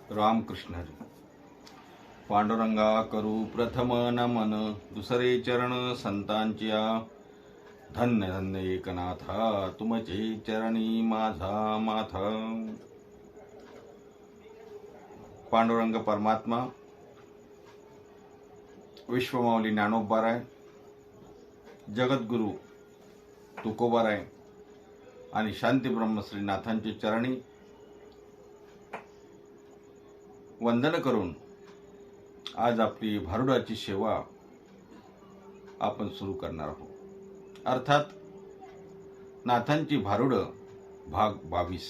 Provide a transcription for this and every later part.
रामकृष्ण हरी. पांडुरंगा करू प्रथम नमन, दुसरे चरण संतांच्या. धन्य धन्य एकनाथा, तुमचे चरणी माझा माथा. पांडुरंग परमात्मा, विश्वमाऊली ज्ञानोबाराय, जगद्गुरु तुकोबाराय आणि शांती ब्रह्मश्री नाथांचे चरणी वंदन करून आज आपली भारुडाची सेवा आपण सुरू करणार आहोत. अर्थात नाथांची भारुड भाग 22.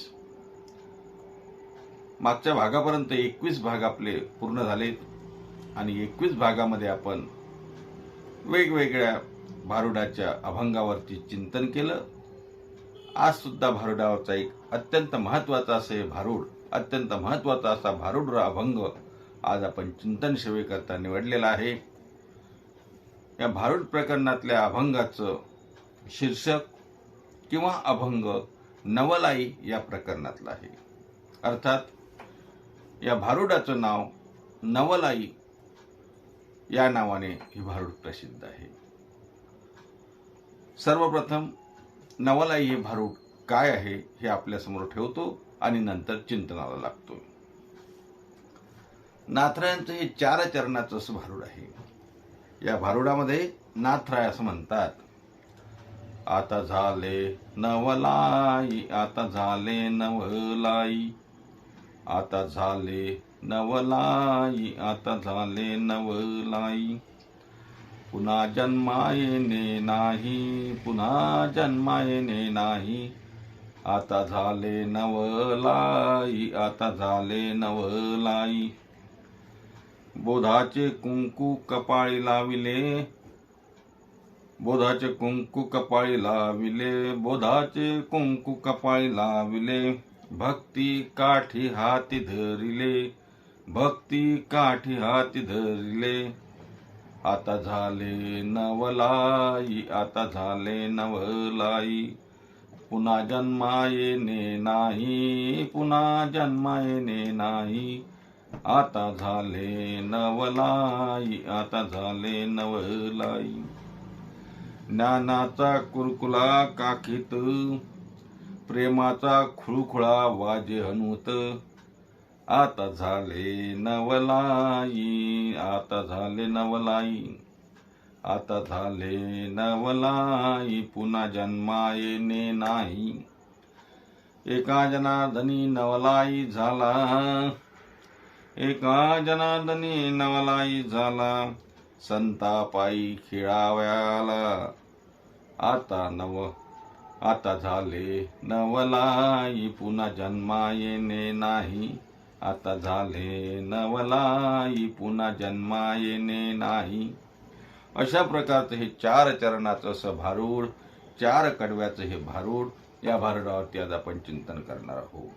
मागच्या भागापर्यंत 21 भाग आपले पूर्ण झाले आणि 21 भागामध्ये आपण वेगवेगळ्या भारुडाच्या अभंगावरती चिंतन केलं. आज सुद्धा भारुडावरचा एक अत्यंत महत्त्वाचा असे भारुड, अत्यंत महत्त्वाचा असा भारुड अभंग आज आपण चिंतन सेवेकरता निवडलेला आहे. या भारुड प्रकरणातल्या अभंगाचं शीर्षक किंवा अभंग नवलाई या प्रकरणातलं आहे. अर्थात या भारुडाचं नाव नवलाई या नावाने ही भारुड प्रसिद्ध आहे. सर्वप्रथम नवलाई हे भारुड काय आहे हे आपल्या समोर ठेवतो आणि नंतर चिंतनाला लागतो. नाथरायांचं हे 4 चरणाचं असं भारुड आहे. या भारुडामध्ये नाथराय असं म्हणतात, आता झाले नवलाई, आता झाले नवलाई, आता झाले नवलाई, आता झाले नवलाई. पुन्हा जन्मायेने नाही, पुन्हा जन्मायेने नाही, आता झाले नवलाई, आता झाले नवलाई. बोधाचे कुंकू कपाळी लाविले, बोधाचे कुंकू कपाळी लाविले, बोधाचे कुंकू कपाळी लाविले. भक्ती काठी हाती धरिले, भक्ती काठी हाती धरिले. आता झाले नवलाई, आता झाले नवलाई. पुन्हा जन्मायेने नाही, पुन्हा जन्मायेने नाही, आता झाले नवलाई, आता झाले नवलाई. ज्ञानाचा कुरकुला काखीत, प्रेमाचा खुळखुळा वाजे हनुत. आता झाले नवलाई, आता झाले नवलाई, आता झाले नवलाई. पुन्हा जन्मायेने नाही. एका जनार्दनी नवलाई झाला, एका जनार्दनी नवलाई झाला. संतापायी खेळाव्याला, आता झाले नवलाई. पुन्हा जन्मायेने नाही, आता झाले नवलाई. पुन्हा जन्मायेने नाही. अशा प्रकारचं हे 4 चरणाचं असं भारुड, 4 कडव्याचं हे भारुड, या भारुडावरती आज आपण चिंतन करणार आहोत.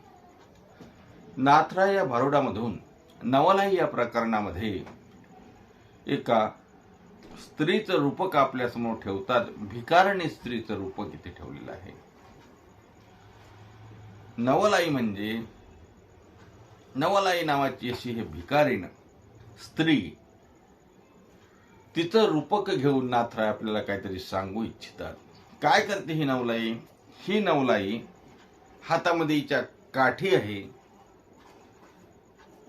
नाथराय या भारुडामधून नवलाई या प्रकरणामध्ये एका स्त्रीचं रूपक आपल्यासमोर ठेवतात. भिकारिणी स्त्रीचं रूपक इथे ठेवलेलं आहे. नवलाई म्हणजे नवलाई नावाची अशी हे भिकारीण स्त्री, तिचं रूपक घेऊन नाथराय आपल्याला काहीतरी सांगू इच्छितात. काय करते ही नवलाई? ही नवलाई हातामध्ये हिच्या काठी आहे,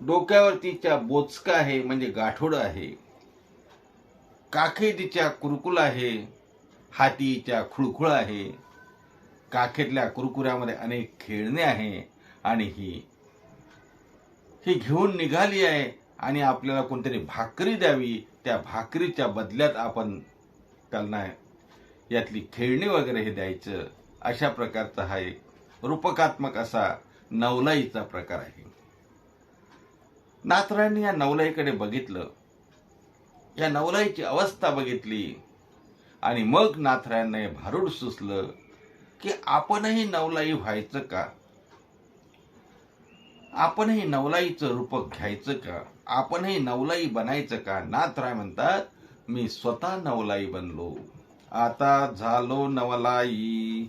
डोक्यावरतीच्या बोचका आहे म्हणजे गाठोड आहे, काखे तिच्या कुरकुल आहे, हातीच्या खुळखुळ आहे, काखेतल्या कुरकुऱ्यामध्ये अनेक खेळणे आहे आणि ही घेऊन निघाली आहे आणि आपल्याला कोणतरी भाकरी द्यावी. त्या भाकरीच्या बदल्यात आपण त्यांना यातली खेळणी वगैरे हे द्यायचं. अशा प्रकारचा हा एक रूपकात्मक असा नवलाईचा प्रकार आहे. नाथरायांनी या नवलाईकडे बघितलं, या नवलाईची अवस्था बघितली आणि मग नाथरायांना हे भारुड सुचलं की आपणही नवलाई व्हायचं का, आपणही नवलाईचं रूपक घ्यायचं का, आपणही नवलाई बनायचं का. नाथराय म्हणतात, मी स्वतः नवलाई बनलो, आता झालो नवलाई,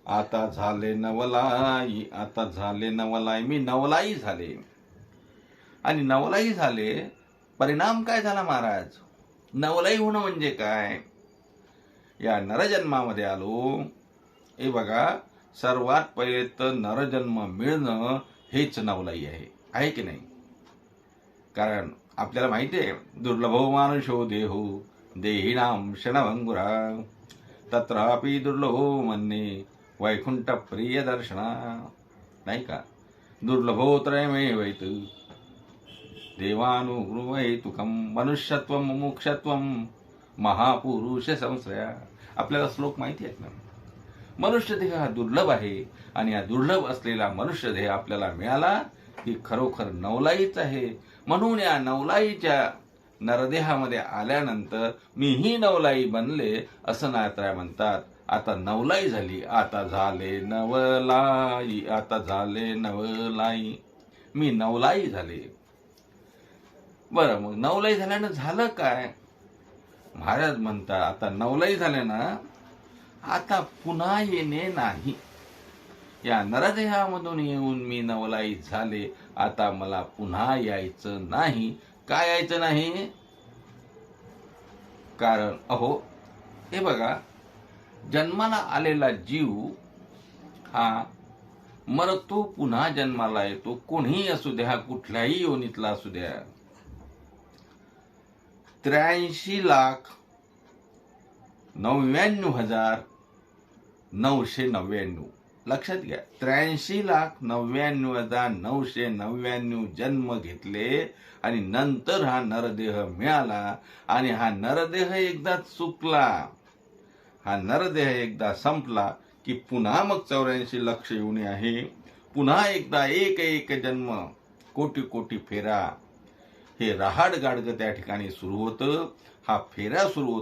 आता झाले नवलाई, आता झाले नवलाई, मी नवलाई झाले. आणि नवलाई झाले. परिणाम काय झाला महाराज? नवलाई होणं म्हणजे काय? या नरजन्मामध्ये आलो. हे बघा, सर्वात पहिले तर नरजन्म मिळणं हेच नवलाई आहे की नाही? कारण आपल्याला माहिती आहे, दुर्लभो मानुषो देहो देहिनाम क्षणभंगुरा तत्रापि दुर्लभो मन्ये वैकुंठ प्रिय दर्शना. नाही का? दुर्लभो त्रयमेवैत देवानुग्रहेतुकम मनुष्यत्वम मुमुक्षत्वम महापुरुष संश्रया. आपल्याला श्लोक माहिती आहेत ना? मनुष्य देह हा दुर्लभ आहे आणि हा दुर्लभ असलेला मनुष्य देह आपल्याला मिळाला ही खरोखर नवलाईच आहे. म्हणून या नवलाईच्या नरदेहामध्ये आल्यानंतर मीही नवलाई बनले असं नारदराय म्हणतात. आता नवलाई झाली, आता झाले नवलाई, आता झाले नवलाई, मी नवलाई झाले. बरं, मग नवलाई झाल्यानं झालं काय? महाराज म्हणतात, आता नवलाई झाले ना, आता पुन्हा येणे नाही. या नरदेहामधून येऊन मी नवलाई झाले, आता मला पुन्हा यायचं नाही. काय यायचं नाही? कारण अहो, हे बघा, जन्माला आलेला जीव हा मरतो, पुन्हा जन्माला येतो. कोणीही असू द्या, हा कुठल्याही योनीतला असू द्या. 83,99,999 लक्षात घ्या. 83,99,999 जन्म घेतले आणि नंतर हा नरदेह मिळाला. आणि हा नरदेह एकदा चुकला, हा नरदेह एकदा संपला की पुन्हा मग 84 लक्ष येऊन आहे. पुन्हा एकदा एक एक जन्म, कोटी कोटी फेरा, हे रहाड गाडगं त्या ठिकाणी सुरू होतं. हा फेरा सुरू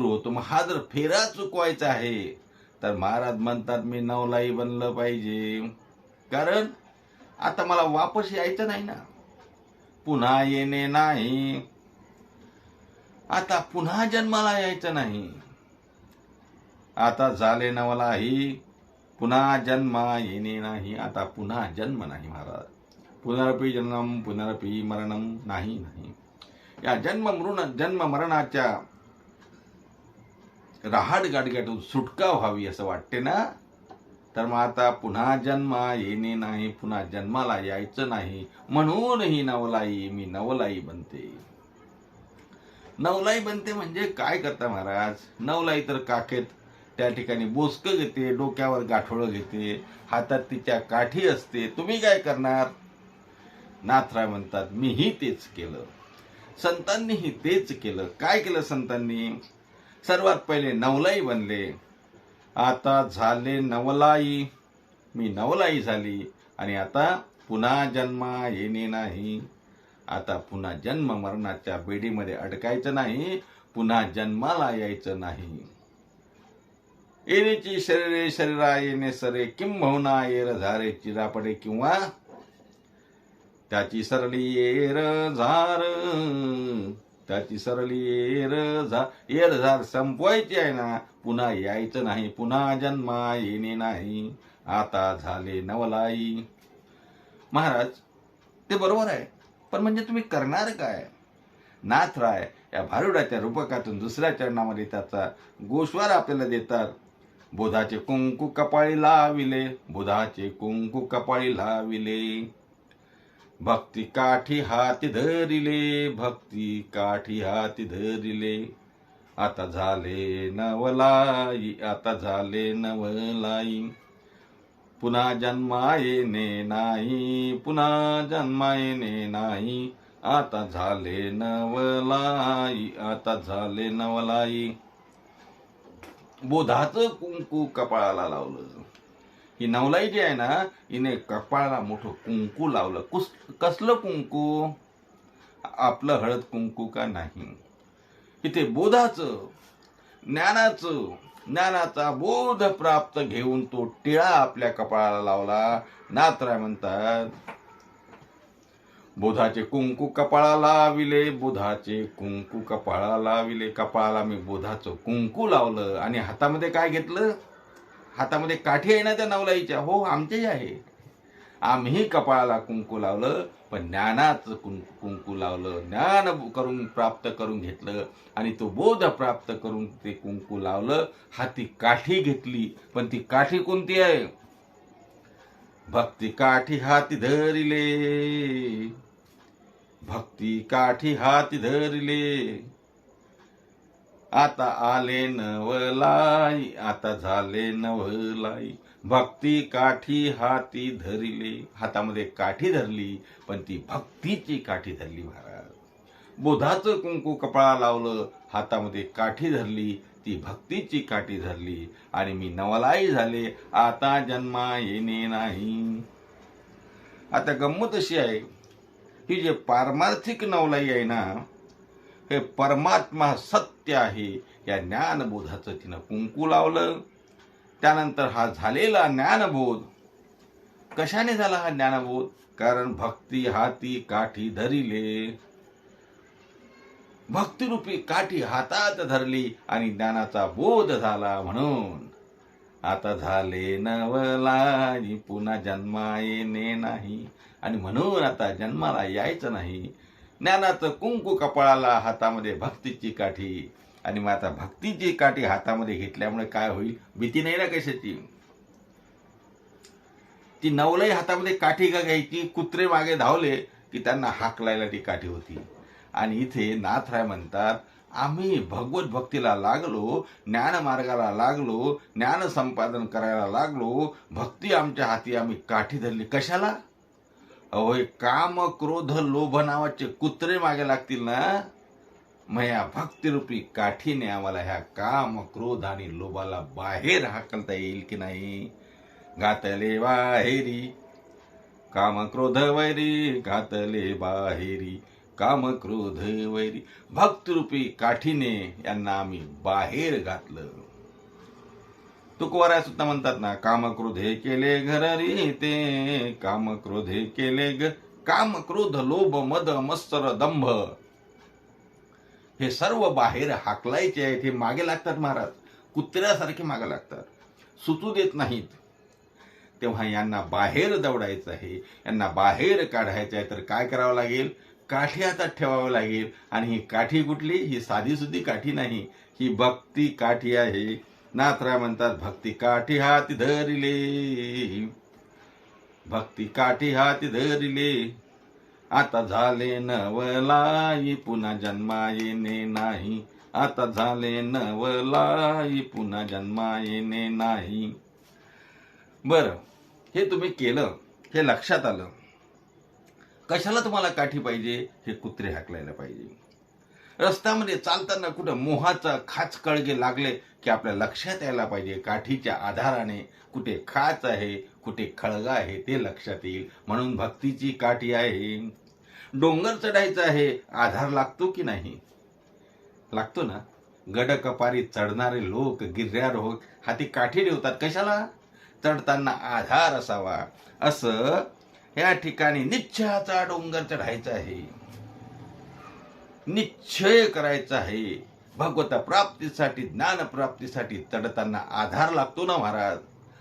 होतो. मग हा जर फेरा चुकवायचा आहे तर महाराज म्हणतात मी नवलाई बनलं पाहिजे. कारण आता मला वापस यायचं नाही ना, पुन्हा येणे नाही. आता पुन्हा जन्माला यायचं नाही. आता झाले नवलाई, पुन्हा जन्मा येणे नाही. आता पुन्हा जन्म नाही महाराज. पुनरपि जन्म पुनरपि मरणम नाही. या जन्म मरणाच्या रहाड गाडग्यातून सुटका व्हावी असं वाटते ना, तर मग आता पुन्हा जन्मा येणे नाही, पुन्हा जन्माला यायचं नाही. म्हणून ही नवलाई, मी नवलाई बनते. नवलाई बनते म्हणजे काय करता महाराज? नवलाई तर काखेत त्या ठिकाणी बोसकं घेते, डोक्यावर गाठोळं घेते, हातात तिच्या काठी असते. तुम्ही काय करणार? नाथराय म्हणतात मीही तेच केलं, संतांनीही तेच केलं. काय केलं संतांनी? सर्वात पहिले नवलाई बनले. आता झाले नवलाई, मी नवलाई झाली आणि आता पुन्हा जन्मा येणे नाही. आता पुन्हा जन्म मरणाच्या बेडीमध्ये अडकायचं नाही, पुन्हा जन्माला यायचं नाही. येण्याची शरीरे शरीरा येणे सरे, किंबहुना येर झारे चिरापडे, किंवा त्याची सरली येर झार, त्याची सरली येर झार संपवायची आहे ना, पुन्हा यायचं नाही, पुन्हा जन्मा येणे नाही. आता झाले नवलाई. महाराज ते बरोबर आहे, पण म्हणजे तुम्ही करणार काय? नाथराय या भारुडाच्या रूपकातून दुसऱ्या चरणामध्ये त्याचा गोस्वार आपल्याला देतात. बोधाचे कुंकू कपाळी लाविले, बोधाचे कुंकू कपाळी लाविले, भक्ती काठी हाती धरिले, भक्ती काठी हाती धरिले. आता झाले नवलाई, आता झाले नवलाई, पुन्हा जन्मा येणे नाही, पुन्हा जन्मा येणे नाही. आता झाले नवलाई, आता झाले नवलाई. बोधाचं कुंकू कपाळाला लावलं. ही नवलाई जी आहे ना, हिने कपाळाला मोठं कुंकू लावलं. कसलं कुंकू? आपलं हळद कुंकू का नाही. इथे बोधाचं, ज्ञानाचा बोध प्राप्त घेऊन तो टिळा आपल्या कपाळाला लावला. नाथराय म्हणतात बोधाचे कुंकू कपाळाला लाविले, बोधाचे कुंकू कपाळाला लाविले. कपाळाला मी बोधाचं कुंकू लावलं आणि हातामध्ये काय घेतलं? हातामध्ये काठी आहे ना त्या नवलाईच्या. हो, आमच्याही आहे. आम्ही कपाळाला कुंकू लावलं, पण ज्ञानाचं कुंकू लावलं, ज्ञान करून प्राप्त करून घेतलं आणि तो बोध प्राप्त करून ते कुंकू लावलं. हाती काठी घेतली, पण ती काठी कोणती आहे? भक्ती काठी हाती धरिले, भक्ती काठी हाती धरिले, आता आले नवलाई, आता झाले नवलाई. भक्ती काठी हाती धरिले, हातामध्ये काठी धरली, पण ती भक्तीची काठी धरली महाराज. बोधाचं कुंकू कपाळा लावलं, हातामध्ये काठी धरली, ती भक्तीची काठी धरली आणि मी नवलाई झाले, आता जन्मा येणे नाही. आता गंमत अशी आहे, ही जे पारमार्थिक नवलाई आहे ना, हे परमात्मा सत्य आहे, या ज्ञानबोधाचं तिनं कुंकू लावलं. त्यानंतर हा झालेला ज्ञानबोध कशाने झाला? हा ज्ञानबोध कारण भक्ती हाती काठी धरिले, भक्तिरूपी काठी हातात धरली आणि ज्ञानाचा बोध झाला. म्हणून आता झाले नवलाई, पुन्हा जन्मा येणे नाही. आणि म्हणून आता जन्माला यायचं नाही. ज्ञानाचं कुंकू कपाळाला, हातामध्ये भक्तीची काठी. आणि मग आता भक्तीची काठी हातामध्ये घेतल्यामुळे काय होईल? भीती नाही ना कशाची. ती नवलाई हातामध्ये काठी का घ्यायची? कुत्रे मागे धावले की त्यांना हाकलायला ती काठी होती. आणि इथे नाथराय म्हणतात, आम्ही भगवत भक्तीला लागलो, ज्ञान मार्गाला लागलो, ज्ञान संपादन करायला लागलो, भक्ती आमच्या हाती आम्ही काठी धरली. कशाला? अहो, काम क्रोध लोभ नावाचे कुत्रे मागे लागतील ना, मग या भक्तिरूपी काठीने आम्हाला ह्या काम क्रोध आणि लोभाला बाहेर हाकलता येईल की नाही? घातले बाहेरी काम क्रोध वैरी, घातले बाहेरी काम क्रोध वैरी. भक्तिरूपी काठीने यांना आम्ही बाहेर घातलं. तुकोबाराय सुद्धा म्हणतात ना, काम क्रोधे केले घररी ते, काम क्रोधे केले काम क्रोध लोभ मद मत्सर दंभ, हे सर्व बाहेर हाकलायचे आहेत. हे मागे लागतात महाराज, कुत्र्यासारखे मागे लागतात, सुचू देत नाहीत. तेव्हा यांना बाहेर दौडायचं आहे, यांना बाहेर काढायचं आहे. तर काय करावं लागेल? काठी हातात ठेवावं लागेल. आणि ही काठी कुठली? ही साधी सुधी काठी नाही, ही भक्ती काठी आहे. नाथराय म्हणतात, भक्ती काठी हाती धरिले, भक्ती काठी हाती धरिले, आता झाले नवलाई, पुन्हा जन्मा येणे नाही. आता झाले नवलाई, पुन्हा जन्मा येणे नाही. बरं, हे तुम्ही केलं, हे लक्षात आलं. कशाला तुम्हाला काठी पाहिजे? हे कुत्रे हाकलायला पाहिजे. रस्त्यामध्ये चालताना कुठं मोहाचा खाच कळगे लागले की आपल्या लक्षात यायला पाहिजे, काठीच्या आधाराने कुठे खाच आहे, कुठे खळगा आहे ते लक्षात येईल. म्हणून भक्तीची काठी आहे. डोंगर चढायचा आहे, आधार लागतो की नाही? लागतो ना. गड कपारी चढणारे लोक, गिर्यारोहक हाती काठी ठेवतात. कशाला? चढताना आधार असावा. असं या ठिकाणी निश्चयाचा डोंगर चढायचा आहे, निश्चय करायचा आहे. भगवत प्राप्तीसाठी, ज्ञान प्राप्तीसाठी चढताना आधार लागतो ना महाराज.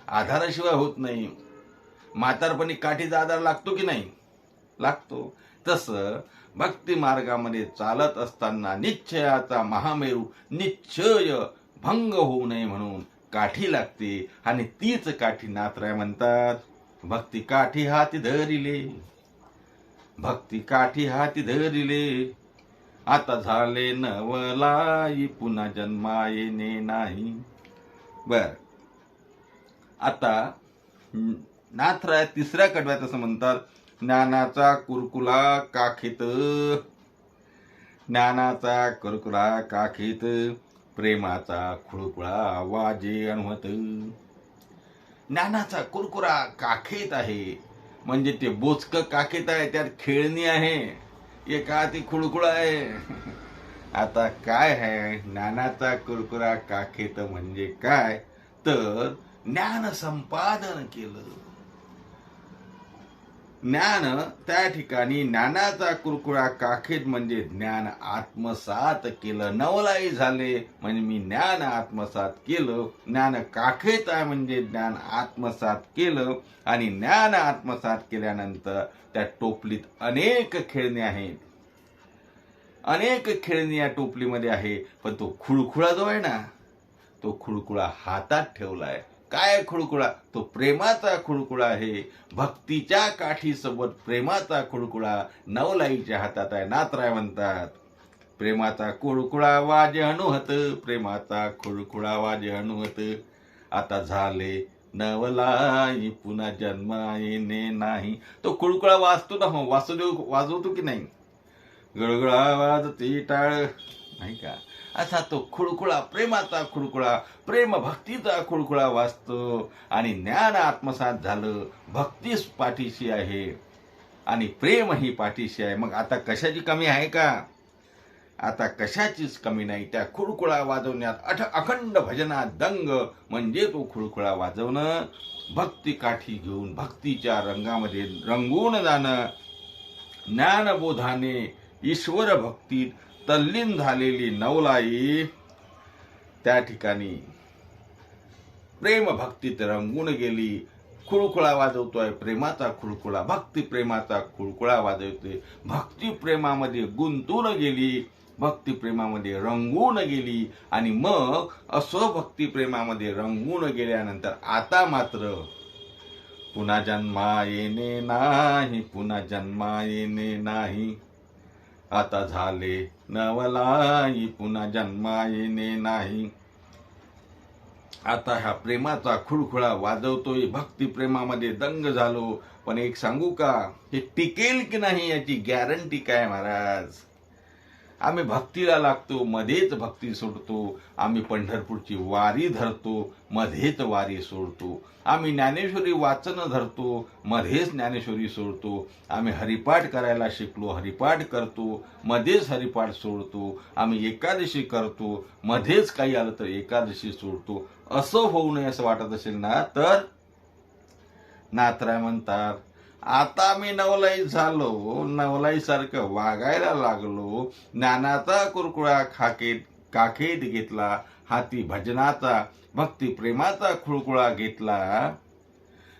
आधाराशिवाय होत नाही. म्हातारपणी काठीचा आधार लागतो की नाही? लागतो. तसं भक्ती मार्गामध्ये चालत असताना निश्चयाचा महामेरू निश्चय भंग होऊ नये म्हणून काठी लागते. आणि तीच काठी नाथराय म्हणतात, भक्ती काठी हाती धरिले, भक्ती काठी हाती धरिले, आता झाले नवलाई, पुन्हा जन्मा येणे नाही. बर, आता नाथराय तिसऱ्या कडव्यात असं म्हणतात, ज्ञानाचा कुरकुला काखीत, ज्ञानाचा कुरकुला काखीत, प्रेमाचा खुळकुळा वाजे अणवत. ज्ञानाचा कुरकुरा काखेत आहे, म्हणजे ते बोचक काखेत आहे, त्यात खेळणी आहे, एका ती खुळकुळ आहे. आता काय आहे ज्ञानाचा कुरकुरा काखेत म्हणजे काय? तर ज्ञान संपादन केलं, ज्ञान त्या ठिकाणी ज्ञानाचा कुरकुळा काखेत म्हणजे ज्ञान आत्मसात केलं. नवलाई झाले म्हणजे मी ज्ञान आत्मसात केलं. ज्ञान काखेत आहे म्हणजे ज्ञान आत्मसात केलं. आणि ज्ञान आत्मसात केल्यानंतर त्या टोपलीत अनेक खेळणी आहेत. अनेक खेळणी या टोपलीमध्ये आहे. पण तो खुळखुळा जो आहे ना, तो खुळखुळा हातात ठेवलाय. काय खुळखुळा? तो प्रेमाचा खुळखुळा आहे. भक्तीच्या काठीसोबत प्रेमाचा खुळखुळा नवलाईच्या हातात आहे. नाथराय म्हणतात, प्रेमाचा खुळखुळा वाजे हनुहत, प्रेमाचा खुळखुळा वाजे हनुहत. आता झाले नवलाई पुन्हा जन्मा येणे नाही. तो खुळखुळा वाजतो ना, हो वाजवतो की नाही? गळगळा वाजते टाळ, नाही का? असा तो खुळखुळा, प्रेमाचा खुळखुळा, प्रेम भक्तीचा खुळखुळा वाजतो. आणि ज्ञान आत्मसात झालं, भक्तीच पाठीशी आहे आणि प्रेमही पाठीशी आहे. मग आता कशाची कमी आहे का? आता कशाचीच कमी नाही. त्या खुळखुळा वाजवण्यात अखंड भजनात दंग म्हणजे तो खुळखुळा वाजवणं, भक्ती काठी घेऊन भक्तीच्या रंगामध्ये रंगून जाणं. ज्ञानबोधाने ईश्वर भक्तीत तल्लीन झालेली नवलाई त्या ठिकाणी प्रेम भक्तीत रंगून गेली. खुळखुळा वाजवतोय, प्रेमाचा खुळखुळा, भक्ती प्रेमाचा खुळखुळा वाजवतोय. भक्ती प्रेमामध्ये गुंतून गेली, भक्ती प्रेमामध्ये रंगून गेली. आणि मग असं भक्ती प्रेमामध्ये रंगून गेल्यानंतर आता मात्र पुन्हा जन्मा येणे नाही, पुन्हा जन्मा येणे नाही. आता झाले नवलाई पुन्हा जन्मा येणे नाही. आता ह्या प्रेमाचा खुळखुळा वाजवतोय, भक्ती प्रेमामध्ये दंग झालो. पण एक सांगू का, हे टिकेल की नाही याची गॅरंटी काय महाराज? आम्ही भक्तीला लागतो, मध्येच भक्ती सोडतो. आम्ही पंढरपूरची वारी धरतो, मध्येच वारी सोडतो. आम्ही ज्ञानेश्वरी वाचन धरतो, मध्येच ज्ञानेश्वरी सोडतो. आम्ही हरिपाठ करायला शिकलो, हरिपाठ करतो, मध्येच हरिपाठ सोडतो. आम्ही एकादशी करतो, मध्येच काही आलं तर एकादशी सोडतो. असं होऊ नये असं वाटत असेल ना, तर नाथराय म्हणतात, आता मी नवलाई झालो, नवलाई सारखं वागायला लागलो. ज्ञानाचा कुरकुळा काखेत घेतला, हाती भजनाचा भक्ती प्रेमाचा खुळखुळा घेतला.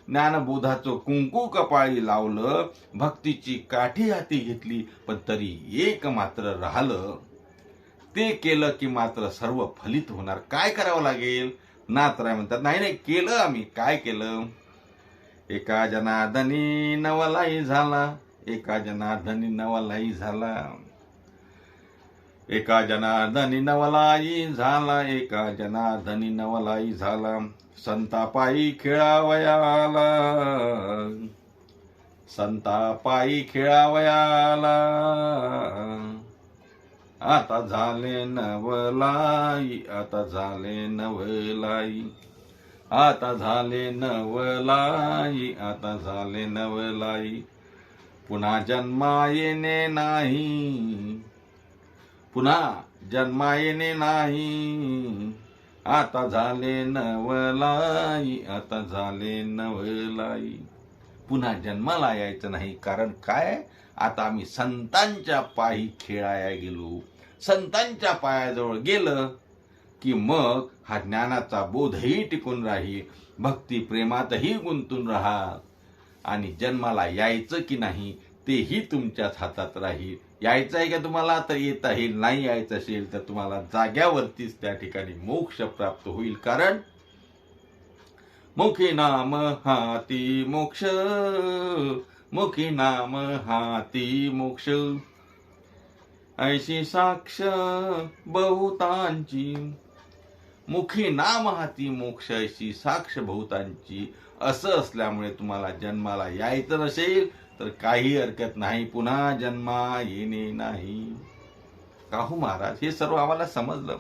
ज्ञानबोधाचं कुंकू कपाळी लावलं, भक्तीची काठी हाती घेतली. पण तरी एक मात्र राहिलं, ते केलं की मात्र सर्व फलित होणार. काय करावं लागेल? नाथराय म्हणतात, नाही नाही केलं आम्ही. काय केलं? एका जनार्दनी नवलाई झाला, एका जनार्दनी नवलाई झाला, एका जनार्दनी नवलाई झाला, एका जनार्दनी नवलाई झाला. संतापायी खेळावयाला, संतापायी खेळावयाला. आता झाले नवलाई, आता झाले नवलाई, आता झाले नवलाई, आता झाले नवलाई. पुन्हा जन्मा येणे नाही, पुन्हा जन्मा येणे नाही. आता झाले नवलाई, आता झाले नवलाई. पुन्हा जन्माला यायचं नाही. कारण काय? आता आम्ही संतांच्या पायी खेळाया गेलो. संतांच्या पायाजवळ गेलं की मग हा ज्ञानाचा बोधही टिकून राहील, भक्ती प्रेमातही गुंतून राहाल. आणि जन्माला यायचं की नाही तेही तुमच्याच हातात राहील. यायचं आहे का तुम्हाला तर येता येईल, नाही यायचं असेल तर तुम्हाला जाग्यावरतीच त्या ठिकाणी मोक्ष प्राप्त होईल. कारण मुखी नाम हाती मोक्ष, मुखी नाम हाती मोक्ष. ऐशी साक्ष बहुतांची, मुखी नाम हाती मोक्ष, ऐशी साक्ष बहुतांची. असं असल्यामुळे तुम्हाला जन्माला यायचं नसेल तर काही हरकत नाही, पुन्हा जन्मा येणे नाही. काहू महाराज, हे सर्व आम्हाला समजलं,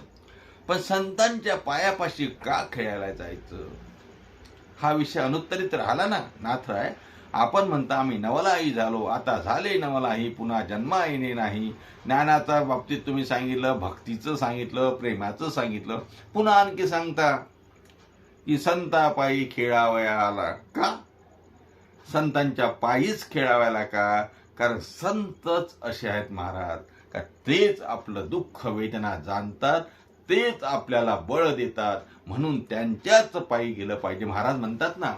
पण संतांच्या पायापाशी का खेळायला जायचं? हा विषय अनुत्तरित राहिला ना. नाथराय, आपण म्हणता आम्ही नवलाई झालो, आता झाले नवलाई, पुन्हा जन्मा येणे नाही. ज्ञानाच्या बाबतीत तुम्ही सांगितलं, भक्तीचं सांगितलं, प्रेमाचं सांगितलं. पुन्हा आणखी सांगता की संतापायी खेळावया आला. का? संतांच्या पायीच खेळाव्याला का? कारण संतच असे आहेत महाराज का तेच आपलं दुःख वेदना जाणतात, तेच आपल्याला बळ देतात, म्हणून त्यांच्याच पायी गेलं पाहिजे. महाराज म्हणतात ना,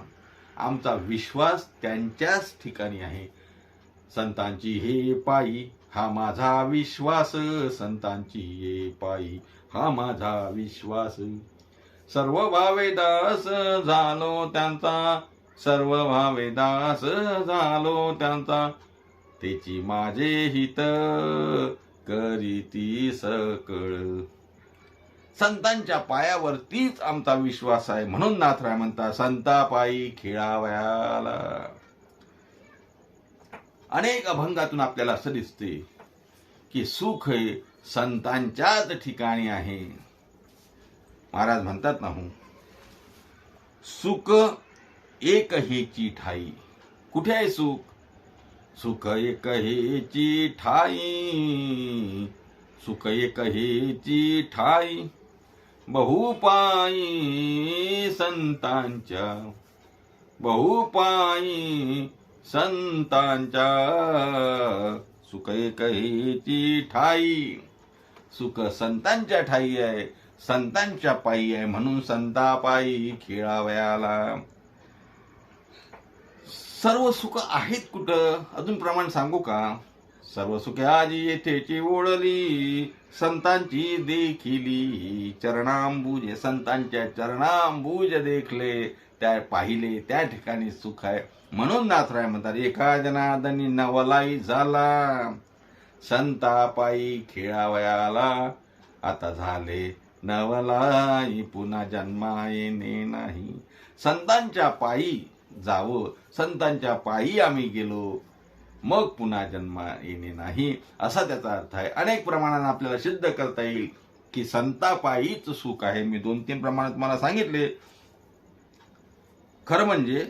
आमचा विश्वास त्यांच्याच ठिकाणी आहे. संतांची हे पायी हा माझा विश्वास, संतांची हे पायी हा माझा विश्वास. सर्व भावे दास झालो त्यांचा, सर्व भावे दास झालो त्यांचा, तेची माझे हित करीती सकळ. संतांच्या पायावरतीच आमचा विश्वास आहे, म्हणून नाथराय म्हणतात संता पायी खेळावयाला. अनेक अभंगातून आपल्याला असं दिसते की सुख हे संतांच्याच ठिकाणी आहे. महाराज म्हणतात ना, सुख एक हेची ठाई. कुठे आहे सुख? सुख एक हेची ठाई, सुख एक हेची ठाई, बहुपायी संतांच्या, बहुपायी संतांच्या, सुख एक हेची ठाई. सुख संतांच्या ठाई आहे, संतांच्या पायी आहे, म्हणून संतापायी खेळावयाला. सर्व सुख आहेत कुठं? अजून प्रमाण सांगू का? सर्व सुखे आजी येथेची ओढली, संतांची देखिली चरणांबुज. संतांच्या चरणांबुज देखले, त्या पाहिले त्या ठिकाणी सुख आहे. म्हणून नाथराय म्हणतात एका जनार्दनी नवलाई झाला, संतापायी खेळावयाला. आता झाले नवलाई पुन्हा जन्मा येणे नाही. संतांच्या पायी जावं, संतांच्या पायी आम्ही गेलो, मग पुन्हा जन्मा येणे नाही, असा त्याचा अर्थ आहे. अनेक प्रमाणात आपल्याला सिद्ध करता येईल की संतापायीच सुख आहे. मी 2-3 प्रमाणात मला सांगितले. खरं म्हणजे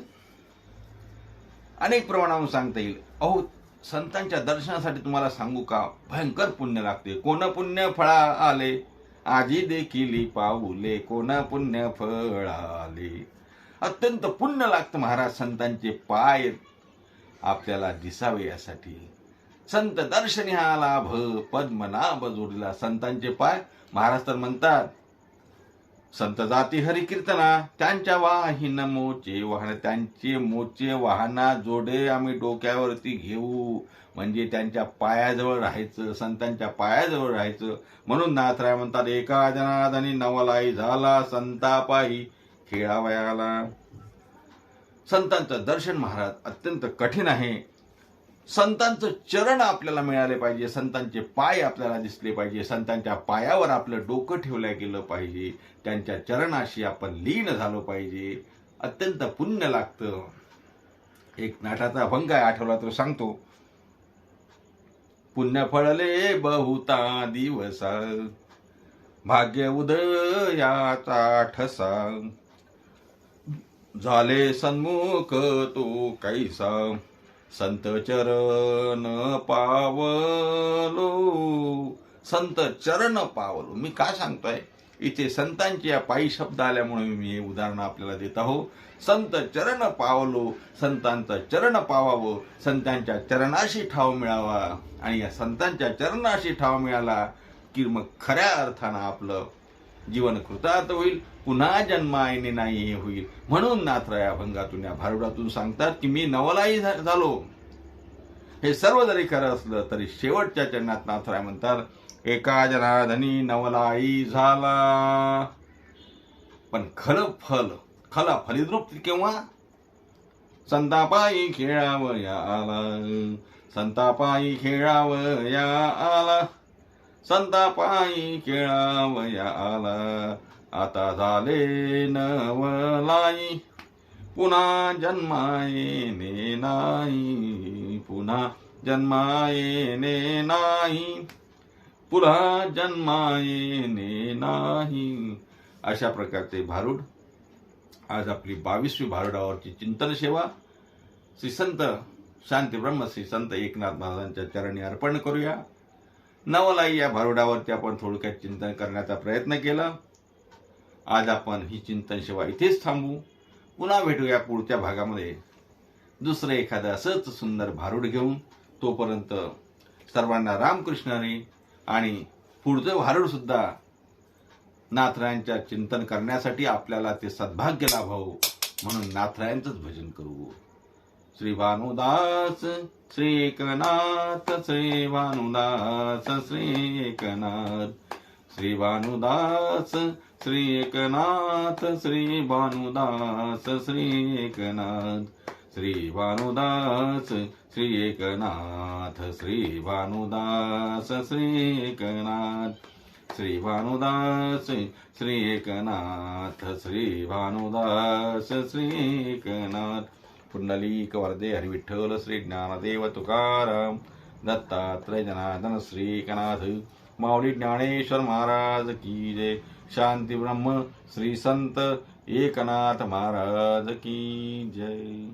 अनेक प्रमाणावर सांगता येईल. अहो, संतांच्या दर्शनासाठी तुम्हाला सांगू का, भयंकर पुण्य लागते. कोण पुण्य फळा आले आजी देखील पाऊले, कोण पुण्य फळ आले. अत्यंत पुण्य लागतं महाराज संतांचे पाय आपल्याला दिसावे यासाठी. संत दर्शनी हा लाभ, पद्मनाभ जोडला. संतांचे पाय महाराज तर म्हणतात, संत जाती हरी कीर्तना, त्यांच्या वाहिन मोचे वाहन. त्यांचे मोचे वाहना जोडे आम्ही डोक्यावरती घेऊ, म्हणजे त्यांच्या पायाजवळ राहायचं, संतांच्या पायाजवळ राहायचं. म्हणून नाथराय म्हणतात एका जनार्दनी नवलाई झाला, संतापायी खेळावयाला. संतांचं दर्शन महाराज अत्यंत कठीण आहे. संतांचं चरण आपल्याला मिळाले पाहिजे, संतांचे पाय आपल्याला दिसले पाहिजे, संतांच्या पायावर आपलं डोकं ठेवलं गेलं पाहिजे, त्यांच्या चरणाशी आपण लीन झालो पाहिजे. अत्यंत पुण्य लागतं. एक नाटाचा अभंग आहे, आठवला तर सांगतो. पुण्य फळले बहुता दिवसा, भाग्य उदयाचा ठसा, झाले सन्मुख तो कैसा, संत चरण पावलो. संत चरण पावलो. मी काय सांगतोय इथे, संतांचे या पायी शब्द आल्यामुळे मी हे उदाहरण आपल्याला देत आहो. संत चरण पावलो, संतांचं चरण पावावं, संतांच्या चरणाशी ठाव मिळावा. आणि या संतांच्या चरणाशी ठाव मिळाला की मग खऱ्या अर्थानं आपलं जीवन कृतार्थ होईल, पुन्हा जन्मा येणे नाही हे होईल. म्हणून नाथराय अभंगातून या भारुडातून सांगतात की मी नवलाई झालो. हे सर्व जरी खरं असलं तरी शेवटच्या चरणात नाथराय म्हणतात एका जनार्दनी नवलाई झाला. पण खरं फल, खला फलिद्रूप केव्हा? संतापायी खेळावया आला, संतापायी खेळावया आला, संतापायी खेळावया आला. आता झाले नवलाई पुन्हा जन्मा येणे नाही, पुन्हा जन्मा येणे नाही, पुन्हा जन्मा येणे नाही. अशा प्रकारचे भारूड आज आपली 22वी भारुडावरची चिंतन सेवा श्री संत शांती ब्रह्म श्री संत एकनाथ महाराजांच्या चरणी अर्पण करूया. नवलाई या भारुडावरती आपण थोडक्यात चिंतन करण्याचा प्रयत्न केला. आज आपण ही चिंतन सेवा इथेच थांबू. पुन्हा भेटूया पुढच्या भागामध्ये. दुसरं एखादं असंच सुंदर भारूड घेऊन. तोपर्यंत सर्वांना रामकृष्ण हरी. आणि पुढचं भारूड सुद्धा नाथरायांच्या चिंतन करण्यासाठी आपल्याला ते सद्भाग्य लाभावं म्हणून नाथरायांचंच भजन करू. श्री भानुदास श्री एकनाथ, श्री भानुदास श्री एकनाथ, श्री भानुदास श्री एकनाथ, श्री भानुदास श्री एकनाथ, श्री भानुदास श्री एकनाथ, श्री भानुदास श्री एकनाथ, श्री भानुदास श्री एकनाथ, श्री भानुदास श्री एकनाथ. पुंडलीक वरदे हरी विठ्ठल श्री ज्ञानदेव तुकाराम, दत्तात्रय जनार्दन श्री एकनाथ, माऊली ज्ञानेश्वर महाराज की जय. शांती ब्रह्म श्री संत एकनाथ महाराज की जय.